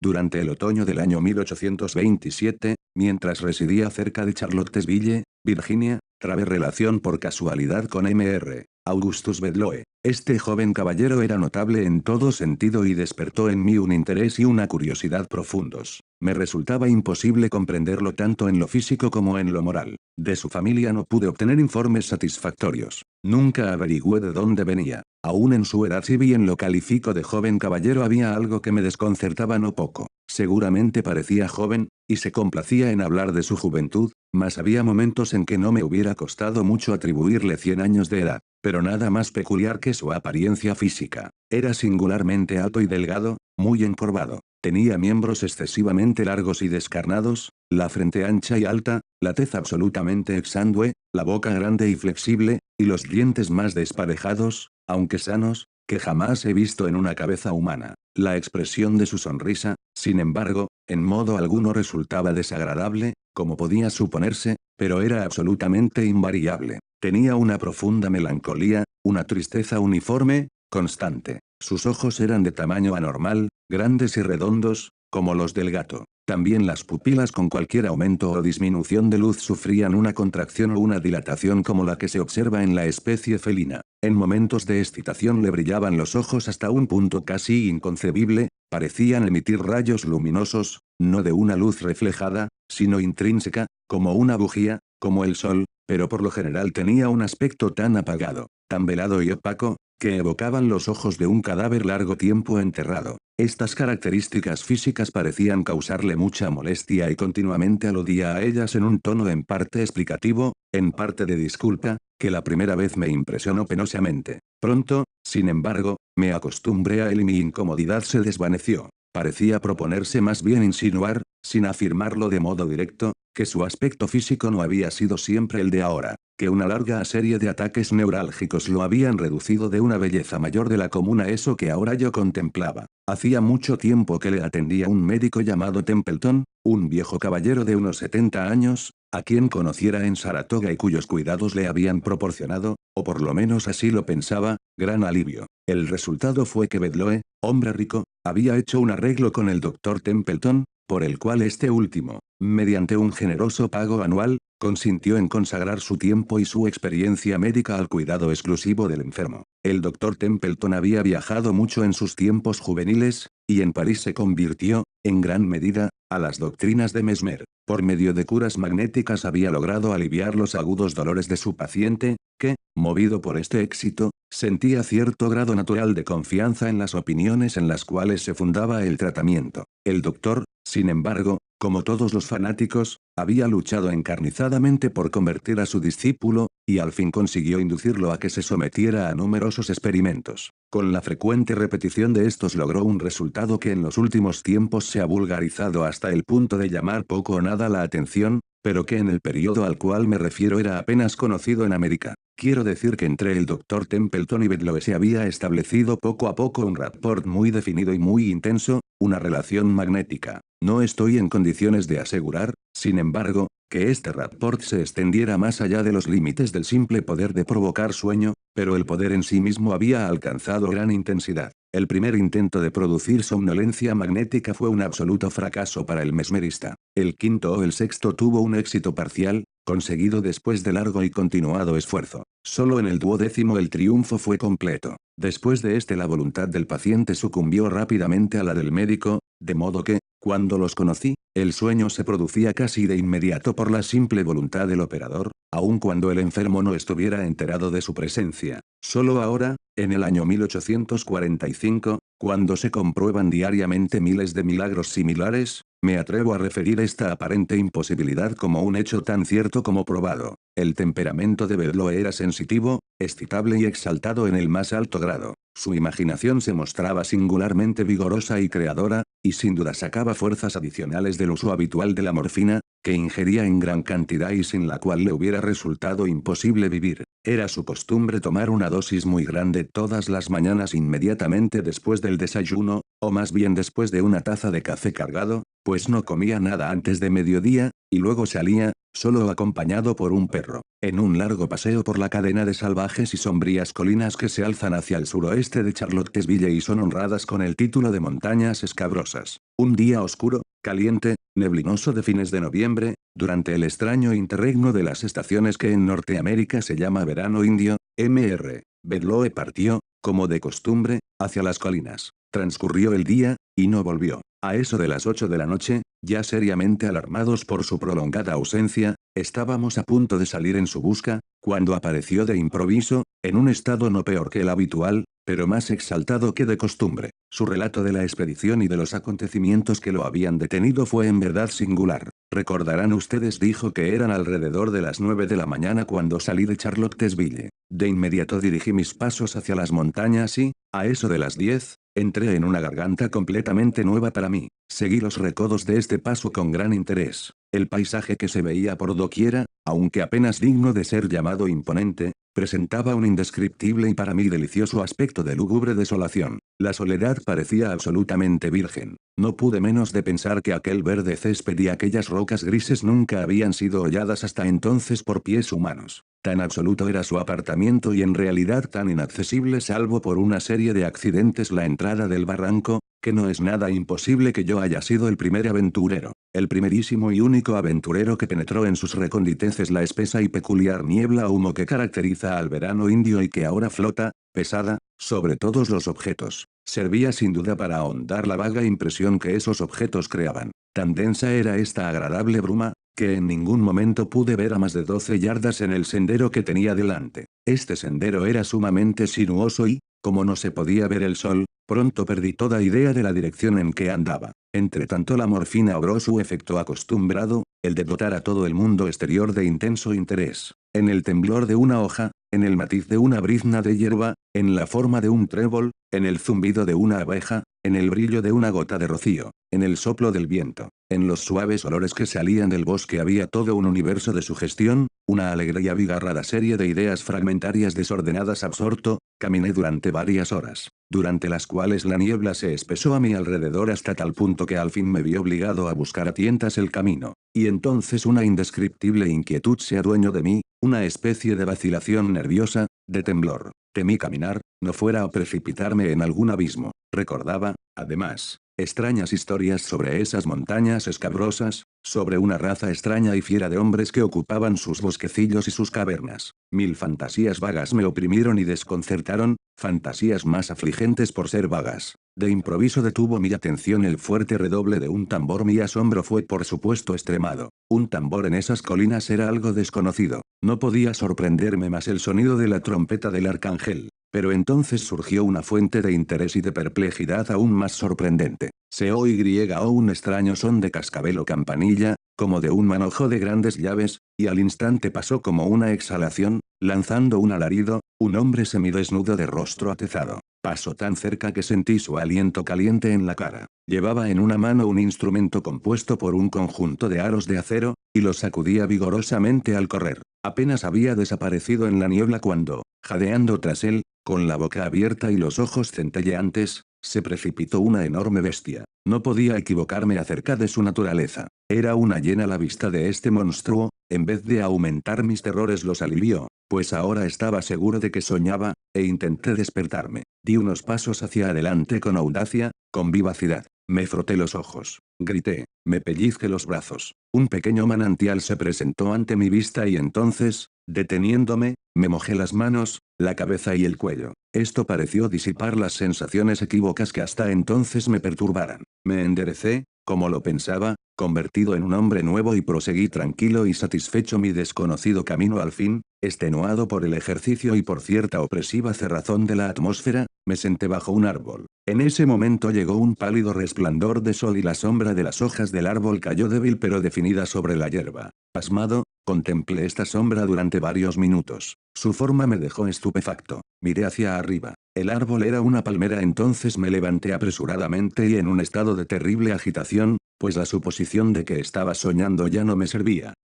Durante el otoño del año 1827, mientras residía cerca de Charlottesville, Virginia, trabé relación por casualidad con Mr. Augustus Bedloe. Este joven caballero era notable en todo sentido y despertó en mí un interés y una curiosidad profundos. Me resultaba imposible comprenderlo tanto en lo físico como en lo moral. De su familia no pude obtener informes satisfactorios. Nunca averigüé de dónde venía. Aún en su edad, si bien lo califico de joven caballero, había algo que me desconcertaba no poco. Seguramente parecía joven, y se complacía en hablar de su juventud, mas había momentos en que no me hubiera costado mucho atribuirle 100 años de edad. Pero nada más peculiar que su apariencia física. Era singularmente alto y delgado, muy encorvado. Tenía miembros excesivamente largos y descarnados, la frente ancha y alta, la tez absolutamente exangüe, la boca grande y flexible, y los dientes más desparejados, aunque sanos, que jamás he visto en una cabeza humana. La expresión de su sonrisa, sin embargo, en modo alguno resultaba desagradable, como podía suponerse, pero era absolutamente invariable. Tenía una profunda melancolía, una tristeza uniforme, constante. Sus ojos eran de tamaño anormal, grandes y redondos, como los del gato. También las pupilas, con cualquier aumento o disminución de luz, sufrían una contracción o una dilatación como la que se observa en la especie felina. En momentos de excitación le brillaban los ojos hasta un punto casi inconcebible, parecían emitir rayos luminosos, no de una luz reflejada, sino intrínseca, como una bujía, como el sol, pero por lo general tenía un aspecto tan apagado, tan velado y opaco, que evocaban los ojos de un cadáver largo tiempo enterrado. Estas características físicas parecían causarle mucha molestia y continuamente aludía a ellas en un tono en parte explicativo, en parte de disculpa, que la primera vez me impresionó penosamente. Pronto, sin embargo, me acostumbré a él y mi incomodidad se desvaneció. Parecía proponerse más bien insinuar, sin afirmarlo de modo directo, que su aspecto físico no había sido siempre el de ahora, que una larga serie de ataques neurálgicos lo habían reducido de una belleza mayor de la común a eso que ahora yo contemplaba. Hacía mucho tiempo que le atendía un médico llamado Templeton, un viejo caballero de unos 70 años, a quien conociera en Saratoga y cuyos cuidados le habían proporcionado, o por lo menos así lo pensaba, gran alivio. El resultado fue que Bedloe, hombre rico, había hecho un arreglo con el doctor Templeton, por el cual este último, mediante un generoso pago anual, consintió en consagrar su tiempo y su experiencia médica al cuidado exclusivo del enfermo. El doctor Templeton había viajado mucho en sus tiempos juveniles, y en París se convirtió, en gran medida, a las doctrinas de Mesmer. Por medio de curas magnéticas había logrado aliviar los agudos dolores de su paciente, que, movido por este éxito, sentía cierto grado natural de confianza en las opiniones en las cuales se fundaba el tratamiento. El doctor, sin embargo, como todos los fanáticos, había luchado encarnizadamente por convertir a su discípulo, y al fin consiguió inducirlo a que se sometiera a numerosos experimentos. Con la frecuente repetición de estos logró un resultado que en los últimos tiempos se ha vulgarizado hasta el punto de llamar poco o nada la atención, pero que en el periodo al cual me refiero era apenas conocido en América. Quiero decir que entre el Dr. Templeton y Bedloe se había establecido poco a poco un rapport muy definido y muy intenso, una relación magnética. No estoy en condiciones de asegurar, sin embargo, que este rapport se extendiera más allá de los límites del simple poder de provocar sueño, pero el poder en sí mismo había alcanzado gran intensidad. El primer intento de producir somnolencia magnética fue un absoluto fracaso para el mesmerista. El quinto o el sexto tuvo un éxito parcial, conseguido después de largo y continuado esfuerzo. Solo en el 12º el triunfo fue completo. Después de este la voluntad del paciente sucumbió rápidamente a la del médico, de modo que, cuando los conocí, el sueño se producía casi de inmediato por la simple voluntad del operador, aun cuando el enfermo no estuviera enterado de su presencia. Solo ahora, en el año 1845, cuando se comprueban diariamente miles de milagros similares, me atrevo a referir esta aparente imposibilidad como un hecho tan cierto como probado. El temperamento de Bedloe era sensitivo, excitable y exaltado en el más alto grado. Su imaginación se mostraba singularmente vigorosa y creadora, y sin duda sacaba fuerzas adicionales del uso habitual de la morfina, que ingería en gran cantidad y sin la cual le hubiera resultado imposible vivir. Era su costumbre tomar una dosis muy grande todas las mañanas inmediatamente después del desayuno, o más bien después de una taza de café cargado, pues no comía nada antes de mediodía, y luego salía, solo acompañado por un perro, en un largo paseo por la cadena de salvajes y sombrías colinas que se alzan hacia el suroeste de Charlottesville y son honradas con el título de montañas escabrosas. Un día oscuro, caliente, neblinoso de fines de noviembre, durante el extraño interregno de las estaciones que en Norteamérica se llama verano indio, Mr. Bedloe partió, como de costumbre, hacia las colinas. Transcurrió el día, y no volvió. A eso de las 8 de la noche, ya seriamente alarmados por su prolongada ausencia, estábamos a punto de salir en su busca, cuando apareció de improviso, en un estado no peor que el habitual, pero más exaltado que de costumbre. Su relato de la expedición y de los acontecimientos que lo habían detenido fue en verdad singular. Recordarán ustedes, dijo, que eran alrededor de las 9 de la mañana cuando salí de Charlottesville. De inmediato dirigí mis pasos hacia las montañas y, a eso de las 10, entré en una garganta completamente nueva para mí. Seguí los recodos de este paso con gran interés. El paisaje que se veía por doquiera, aunque apenas digno de ser llamado imponente, presentaba un indescriptible y para mí delicioso aspecto de lúgubre desolación. La soledad parecía absolutamente virgen. No pude menos de pensar que aquel verde césped y aquellas rocas grises nunca habían sido holladas hasta entonces por pies humanos. Tan absoluto era su apartamiento y en realidad tan inaccesible salvo por una serie de accidentes la entrada del barranco, que no es nada imposible que yo haya sido el primer aventurero, el primerísimo y único aventurero que penetró en sus recóndices la espesa y peculiar niebla o humo que caracteriza al verano indio y que ahora flota, pesada, sobre todos los objetos. Servía sin duda para ahondar la vaga impresión que esos objetos creaban. Tan densa era esta agradable bruma, que en ningún momento pude ver a más de 12 yardas en el sendero que tenía delante. Este sendero era sumamente sinuoso y, como no se podía ver el sol, pronto perdí toda idea de la dirección en que andaba. Entretanto la morfina obró su efecto acostumbrado, el de dotar a todo el mundo exterior de intenso interés. En el temblor de una hoja, en el matiz de una brizna de hierba, en la forma de un trébol, en el zumbido de una abeja, en el brillo de una gota de rocío, en el soplo del viento, en los suaves olores que salían del bosque había todo un universo de sugestión, una alegre y abigarrada serie de ideas fragmentarias desordenadas. Absorto, caminé durante varias horas, durante las cuales la niebla se espesó a mi alrededor hasta tal punto que al fin me vi obligado a buscar a tientas el camino, y entonces una indescriptible inquietud se adueñó de mí, una especie de vacilación nerviosa, de temblor. Temí caminar, no fuera a precipitarme en algún abismo. Recordaba, además, extrañas historias sobre esas montañas escabrosas, sobre una raza extraña y fiera de hombres que ocupaban sus bosquecillos y sus cavernas. Mil fantasías vagas me oprimieron y desconcertaron, fantasías más afligentes por ser vagas. De improviso detuvo mi atención el fuerte redoble de un tambor. Mi asombro fue por supuesto extremado. Un tambor en esas colinas era algo desconocido. No podía sorprenderme más el sonido de la trompeta del arcángel. Pero entonces surgió una fuente de interés y de perplejidad aún más sorprendente. Se oyó un extraño son de cascabel o campanilla, como de un manojo de grandes llaves, y al instante pasó como una exhalación, lanzando un alarido, un hombre semidesnudo de rostro atezado. Pasó tan cerca que sentí su aliento caliente en la cara. Llevaba en una mano un instrumento compuesto por un conjunto de aros de acero, y lo sacudía vigorosamente al correr. Apenas había desaparecido en la niebla cuando, jadeando tras él, con la boca abierta y los ojos centelleantes, se precipitó una enorme bestia. No podía equivocarme acerca de su naturaleza. Era una hiena. La vista de este monstruo, en vez de aumentar mis terrores los alivió, pues ahora estaba seguro de que soñaba, e intenté despertarme. Di unos pasos hacia adelante con audacia, con vivacidad. Me froté los ojos. Grité. Me pellizqué los brazos. Un pequeño manantial se presentó ante mi vista y entonces, deteniéndome, me mojé las manos, la cabeza y el cuello. Esto pareció disipar las sensaciones equívocas que hasta entonces me perturbaran. Me enderecé, como lo pensaba, convertido en un hombre nuevo y proseguí tranquilo y satisfecho mi desconocido camino. Al fin, extenuado por el ejercicio y por cierta opresiva cerrazón de la atmósfera, me senté bajo un árbol. En ese momento llegó un pálido resplandor de sol y la sombra de las hojas del árbol cayó débil pero definida sobre la hierba. Pasmado, contemplé esta sombra durante varios minutos. Su forma me dejó estupefacto. Miré hacia arriba. El árbol era una palmera. Entonces me levanté apresuradamente y en un estado de terrible agitación, pues la suposición de que estaba soñando ya no me servía.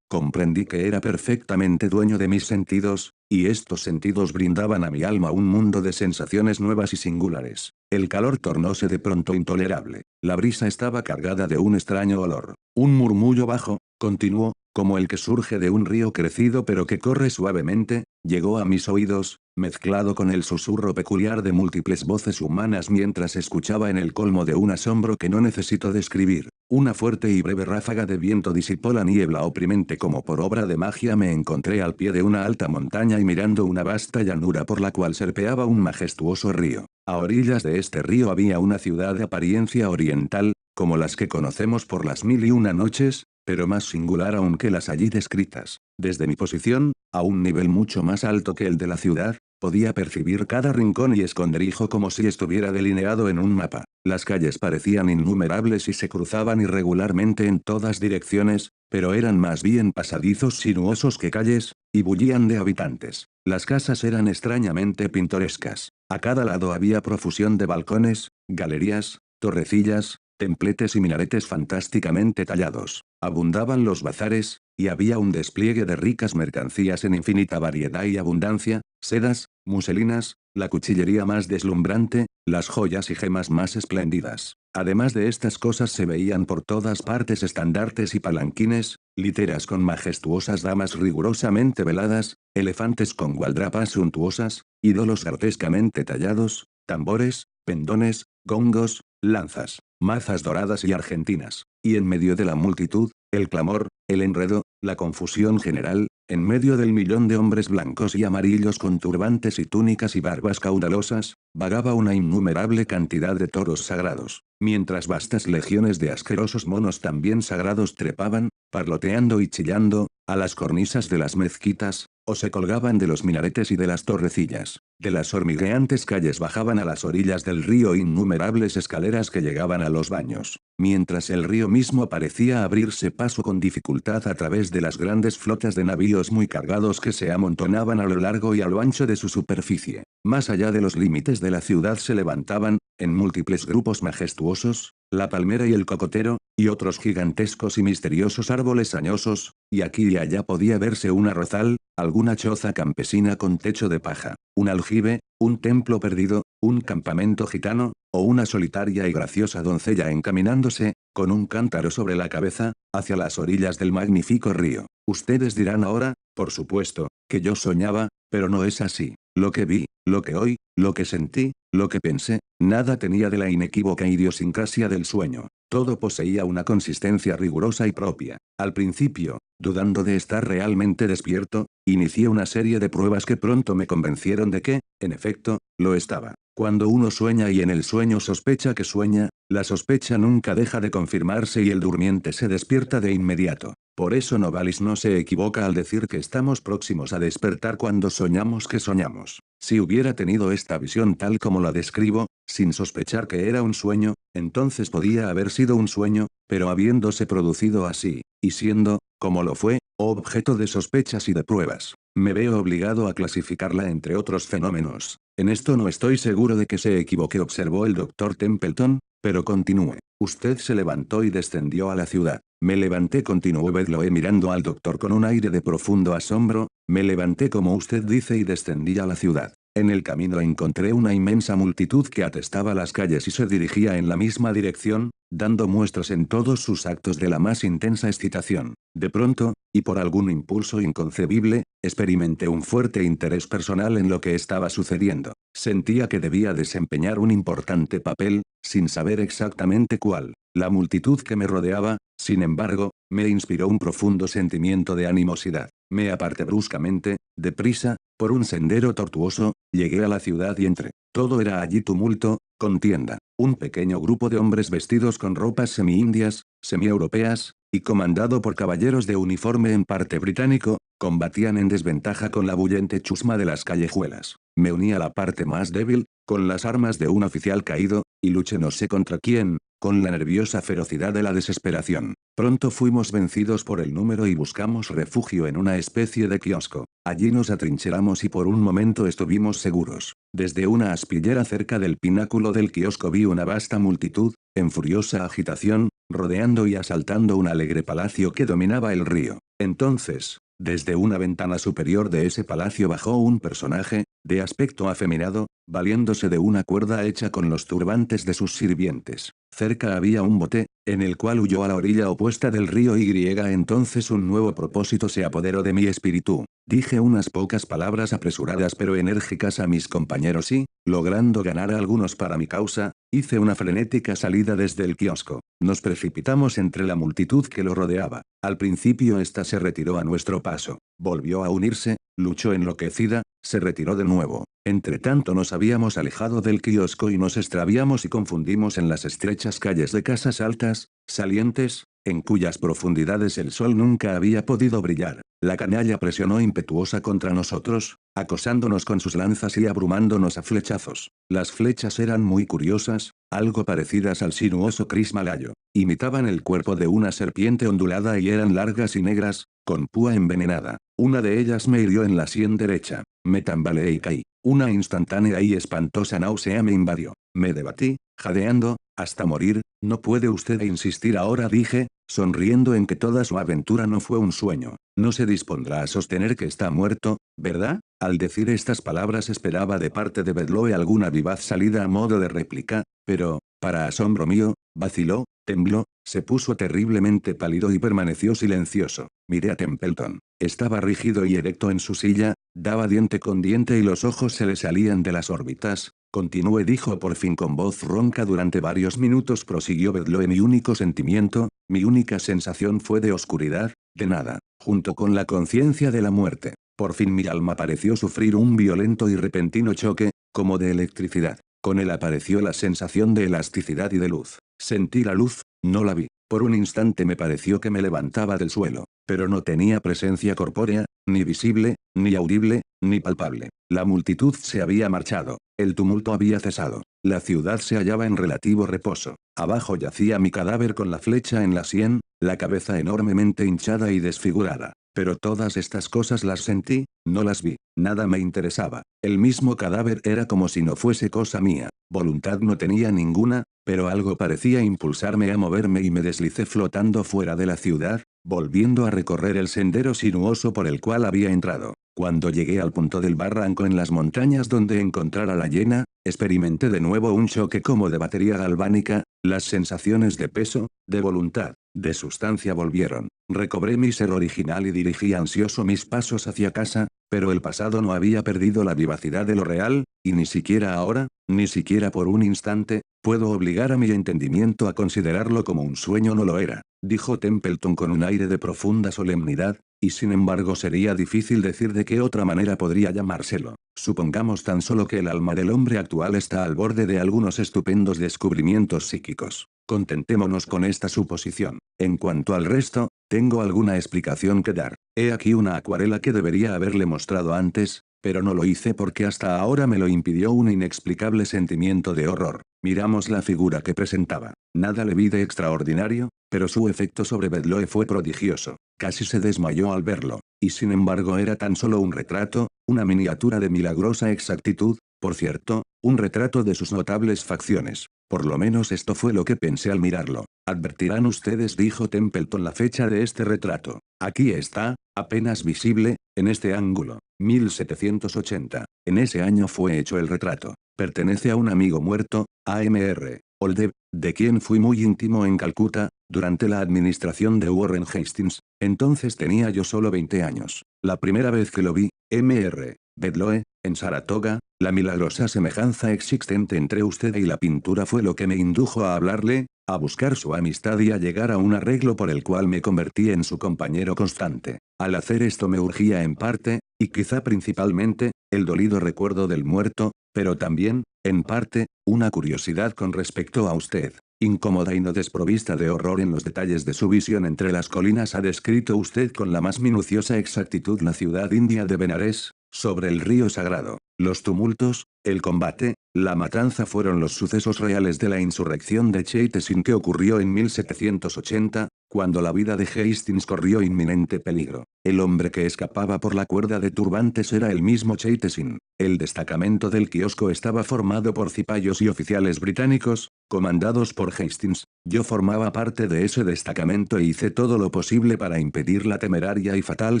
Comprendí que era perfectamente dueño de mis sentidos, y estos sentidos brindaban a mi alma un mundo de sensaciones nuevas y singulares. El calor tornóse de pronto intolerable. La brisa estaba cargada de un extraño olor. Un murmullo bajo, continuó, como el que surge de un río crecido pero que corre suavemente, llegó a mis oídos, mezclado con el susurro peculiar de múltiples voces humanas mientras escuchaba en el colmo de un asombro que no necesito describir. Una fuerte y breve ráfaga de viento disipó la niebla oprimente como por obra de magia me encontré al pie de una alta montaña y mirando una vasta llanura por la cual serpeaba un majestuoso río. A orillas de este río había una ciudad de apariencia oriental, como las que conocemos por las 1001 noches, pero más singular aún que las allí descritas. Desde mi posición, a un nivel mucho más alto que el de la ciudad, podía percibir cada rincón y esconderijo como si estuviera delineado en un mapa. Las calles parecían innumerables y se cruzaban irregularmente en todas direcciones, pero eran más bien pasadizos sinuosos que calles, y bullían de habitantes. Las casas eran extrañamente pintorescas. A cada lado había profusión de balcones, galerías, torrecillas, templetes y minaretes fantásticamente tallados. Abundaban los bazares, y había un despliegue de ricas mercancías en infinita variedad y abundancia, sedas, muselinas, la cuchillería más deslumbrante, las joyas y gemas más espléndidas. Además de estas cosas se veían por todas partes estandartes y palanquines, literas con majestuosas damas rigurosamente veladas, elefantes con gualdrapas suntuosas, ídolos grotescamente tallados, tambores, pendones, gongos, lanzas, mazas doradas y argentinas, y en medio de la multitud, el clamor, el enredo, la confusión general, en medio del millón de hombres blancos y amarillos con turbantes y túnicas y barbas caudalosas, vagaba una innumerable cantidad de toros sagrados, mientras vastas legiones de asquerosos monos también sagrados trepaban, parloteando y chillando, a las cornisas de las mezquitas, o se colgaban de los minaretes y de las torrecillas. De las hormigueantes calles bajaban a las orillas del río innumerables escaleras que llegaban a los baños, mientras el río mismo parecía abrirse paso con dificultad a través de las grandes flotas de navíos muy cargados que se amontonaban a lo largo y a lo ancho de su superficie. Más allá de los límites de la ciudad se levantaban, en múltiples grupos majestuosos, la palmera y el cocotero, y otros gigantescos y misteriosos árboles añosos, y aquí y allá podía verse un arrozal, alguna choza campesina con techo de paja, un aljibe, un templo perdido, un campamento gitano, o una solitaria y graciosa doncella encaminándose, con un cántaro sobre la cabeza, hacia las orillas del magnífico río. Ustedes dirán ahora, por supuesto, que yo soñaba, pero no es así. Lo que vi, lo que oí, lo que sentí, lo que pensé, nada tenía de la inequívoca idiosincrasia del sueño. Todo poseía una consistencia rigurosa y propia. Al principio, dudando de estar realmente despierto, inicié una serie de pruebas que pronto me convencieron de que, en efecto, lo estaba. Cuando uno sueña y en el sueño sospecha que sueña, la sospecha nunca deja de confirmarse y el durmiente se despierta de inmediato. Por eso Novalis no se equivoca al decir que estamos próximos a despertar cuando soñamos que soñamos. Si hubiera tenido esta visión tal como la describo, sin sospechar que era un sueño, entonces podía haber sido un sueño, pero habiéndose producido así, y siendo, como lo fue, objeto de sospechas y de pruebas, me veo obligado a clasificarla entre otros fenómenos. En esto no estoy seguro de que se equivoque, observó el doctor Templeton, pero continúe. Usted se levantó y descendió a la ciudad. Me levanté, continuó Bedloe mirando al doctor con un aire de profundo asombro, me levanté como usted dice y descendí a la ciudad. En el camino encontré una inmensa multitud que atestaba las calles y se dirigía en la misma dirección, dando muestras en todos sus actos de la más intensa excitación. De pronto, y por algún impulso inconcebible, experimenté un fuerte interés personal en lo que estaba sucediendo. Sentía que debía desempeñar un importante papel, sin saber exactamente cuál. La multitud que me rodeaba, sin embargo, me inspiró un profundo sentimiento de animosidad. Me aparté bruscamente, deprisa, por un sendero tortuoso, llegué a la ciudad y entré. Todo era allí tumulto, contienda. Un pequeño grupo de hombres vestidos con ropas semi-indias, semi-europeas, y comandado por caballeros de uniforme en parte británico, combatían en desventaja con la bullente chusma de las callejuelas. Me uní a la parte más débil, con las armas de un oficial caído, y luché no sé contra quién, con la nerviosa ferocidad de la desesperación. Pronto fuimos vencidos por el número y buscamos refugio en una especie de kiosco. Allí nos atrincheramos y por un momento estuvimos seguros. Desde una aspillera cerca del pináculo del kiosco vi una vasta multitud, en furiosa agitación, rodeando y asaltando un alegre palacio que dominaba el río. Entonces, desde una ventana superior de ese palacio bajó un personaje, de aspecto afeminado, valiéndose de una cuerda hecha con los turbantes de sus sirvientes. Cerca había un bote, en el cual huyó a la orilla opuesta del río Y. Entonces un nuevo propósito se apoderó de mi espíritu. Dije unas pocas palabras apresuradas pero enérgicas a mis compañeros y, logrando ganar a algunos para mi causa, hice una frenética salida desde el kiosco. Nos precipitamos entre la multitud que lo rodeaba. Al principio ésta se retiró a nuestro paso. Volvió a unirse, luchó enloquecida, se retiró de nuevo. Entretanto nos habíamos alejado del kiosco y nos extraviamos y confundimos en las estrechas calles de casas altas, salientes, en cuyas profundidades el sol nunca había podido brillar. La canalla presionó impetuosa contra nosotros, acosándonos con sus lanzas y abrumándonos a flechazos. Las flechas eran muy curiosas, algo parecidas al sinuoso cris malayo. Imitaban el cuerpo de una serpiente ondulada y eran largas y negras, con púa envenenada. Una de ellas me hirió en la sien derecha. Me tambaleé y caí. Una instantánea y espantosa náusea me invadió. Me debatí, jadeando, hasta morir. No puede usted insistir ahora, dije, sonriendo, en que toda su aventura no fue un sueño. No se dispondrá a sostener que está muerto, ¿verdad? Al decir estas palabras esperaba de parte de Bedloe alguna vivaz salida a modo de réplica, pero, para asombro mío, vaciló, tembló, se puso terriblemente pálido y permaneció silencioso. Miré a Templeton. Estaba rígido y erecto en su silla, daba diente con diente y los ojos se le salían de las órbitas. Continúe, dijo por fin con voz ronca. Durante varios minutos prosiguió Bedloe. Mi único sentimiento, mi única sensación fue de oscuridad, de nada, junto con la conciencia de la muerte. Por fin mi alma pareció sufrir un violento y repentino choque, como de electricidad. Con él apareció la sensación de elasticidad y de luz. Sentí la luz, no la vi. Por un instante me pareció que me levantaba del suelo, pero no tenía presencia corpórea, ni visible, ni audible, ni palpable. La multitud se había marchado. El tumulto había cesado. La ciudad se hallaba en relativo reposo. Abajo yacía mi cadáver con la flecha en la sien, la cabeza enormemente hinchada y desfigurada. Pero todas estas cosas las sentí, no las vi. Nada me interesaba. El mismo cadáver era como si no fuese cosa mía. Voluntad no tenía ninguna, pero algo parecía impulsarme a moverme y me deslicé flotando fuera de la ciudad, volviendo a recorrer el sendero sinuoso por el cual había entrado. Cuando llegué al punto del barranco en las montañas donde encontrar a la hiena, experimenté de nuevo un choque como de batería galvánica. Las sensaciones de peso, de voluntad, de sustancia volvieron. Recobré mi ser original y dirigí ansioso mis pasos hacia casa, pero el pasado no había perdido la vivacidad de lo real, y ni siquiera ahora, ni siquiera por un instante, puedo obligar a mi entendimiento a considerarlo como un sueño. No lo era, dijo Templeton con un aire de profunda solemnidad, y sin embargo sería difícil decir de qué otra manera podría llamárselo. Supongamos tan solo que el alma del hombre actual está al borde de algunos estupendos descubrimientos psíquicos. Contentémonos con esta suposición. En cuanto al resto, tengo alguna explicación que dar. He aquí una acuarela que debería haberle mostrado antes, pero no lo hice porque hasta ahora me lo impidió un inexplicable sentimiento de horror. Miramos la figura que presentaba. Nada le vi de extraordinario, pero su efecto sobre Bedloe fue prodigioso. Casi se desmayó al verlo. Y sin embargo era tan solo un retrato, una miniatura de milagrosa exactitud, por cierto, un retrato de sus notables facciones. Por lo menos esto fue lo que pensé al mirarlo. Advertirán ustedes, dijo Templeton, la fecha de este retrato. Aquí está, apenas visible, en este ángulo. 1780. En ese año fue hecho el retrato. Pertenece a un amigo muerto, A.M.R. Oldeb, de quien fui muy íntimo en Calcuta, durante la administración de Warren Hastings. Entonces tenía yo solo 20 años. La primera vez que lo vi, M.R. Bedloe, en Saratoga, la milagrosa semejanza existente entre usted y la pintura fue lo que me indujo a hablarle, a buscar su amistad y a llegar a un arreglo por el cual me convertí en su compañero constante. Al hacer esto me urgía en parte, y quizá principalmente, el dolido recuerdo del muerto, pero también, en parte, una curiosidad con respecto a usted. Incómoda y no desprovista de horror en los detalles de su visión entre las colinas, ha descrito usted con la más minuciosa exactitud la ciudad india de Benares, sobre el río Sagrado. Los tumultos, el combate, la matanza fueron los sucesos reales de la insurrección de Chaitsin que ocurrió en 1780, cuando la vida de Hastings corrió inminente peligro. El hombre que escapaba por la cuerda de turbantes era el mismo Chaitsin. El destacamento del kiosco estaba formado por cipayos y oficiales británicos, comandados por Hastings. Yo formaba parte de ese destacamento e hice todo lo posible para impedir la temeraria y fatal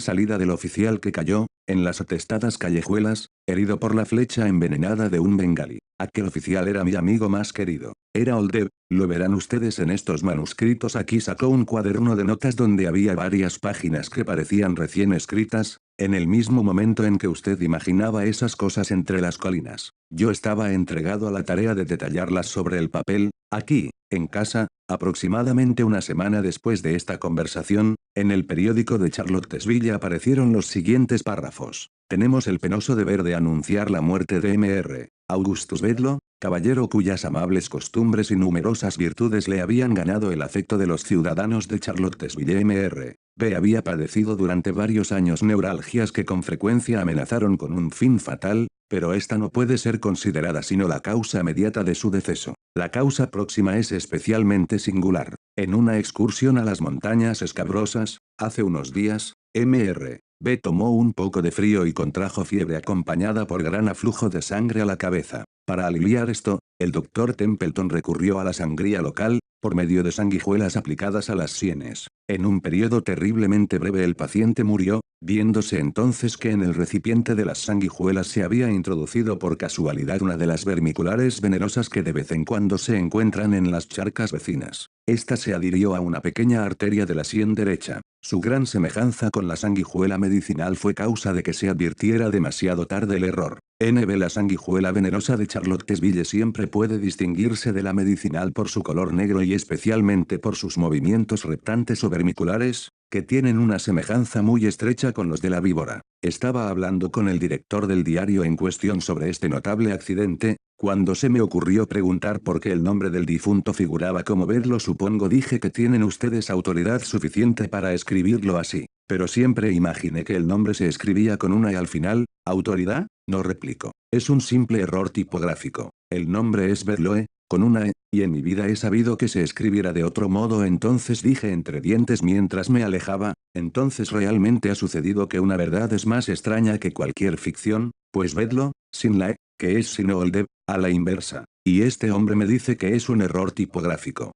salida del oficial que cayó, en las atestadas callejuelas, herido por la flecha envenenada de un bengalí. Aquel oficial era mi amigo más querido. Era Old Deb, lo verán ustedes en estos manuscritos. Aquí sacó un cuaderno de notas donde había varias páginas que parecían recién escritas, en el mismo momento en que usted imaginaba esas cosas entre las colinas. Yo estaba entregado a la tarea de detallarlas sobre el papel, aquí, en casa, aproximadamente una semana después de esta conversación, en el periódico de Charlottesville aparecieron los siguientes párrafos. Tenemos el penoso deber de anunciar la muerte de Mr. Augustus Bedloe, caballero cuyas amables costumbres y numerosas virtudes le habían ganado el afecto de los ciudadanos de Charlottesville. Mr. B había padecido durante varios años neuralgias que con frecuencia amenazaron con un fin fatal, pero esta no puede ser considerada sino la causa inmediata de su deceso. La causa próxima es especialmente singular. En una excursión a las montañas escabrosas, hace unos días, Mr. B tomó un poco de frío y contrajo fiebre acompañada por gran aflujo de sangre a la cabeza. Para aliviar esto, el doctor Templeton recurrió a la sangría local, por medio de sanguijuelas aplicadas a las sienes. En un periodo terriblemente breve el paciente murió, viéndose entonces que en el recipiente de las sanguijuelas se había introducido por casualidad una de las vermiculares venenosas que de vez en cuando se encuentran en las charcas vecinas. Esta se adhirió a una pequeña arteria de la sien derecha. Su gran semejanza con la sanguijuela medicinal fue causa de que se advirtiera demasiado tarde el error. La sanguijuela venenosa de Charlottesville siempre puede distinguirse de la medicinal por su color negro y especialmente por sus movimientos reptantes o vermiculares, que tienen una semejanza muy estrecha con los de la víbora. Estaba hablando con el director del diario en cuestión sobre este notable accidente, cuando se me ocurrió preguntar por qué el nombre del difunto figuraba como Bedloe. Supongo, dije, que tienen ustedes autoridad suficiente para escribirlo así. Pero siempre imaginé que el nombre se escribía con una E al final. ¿Autoridad? No, replicó. Es un simple error tipográfico. El nombre es Bedloe, con una E, y en mi vida he sabido que se escribiera de otro modo. Entonces, dije entre dientes mientras me alejaba, entonces realmente ha sucedido que una verdad es más extraña que cualquier ficción, pues Bedloe, sin la E, que es sino Old Deb, a la inversa. Y este hombre me dice que es un error tipográfico.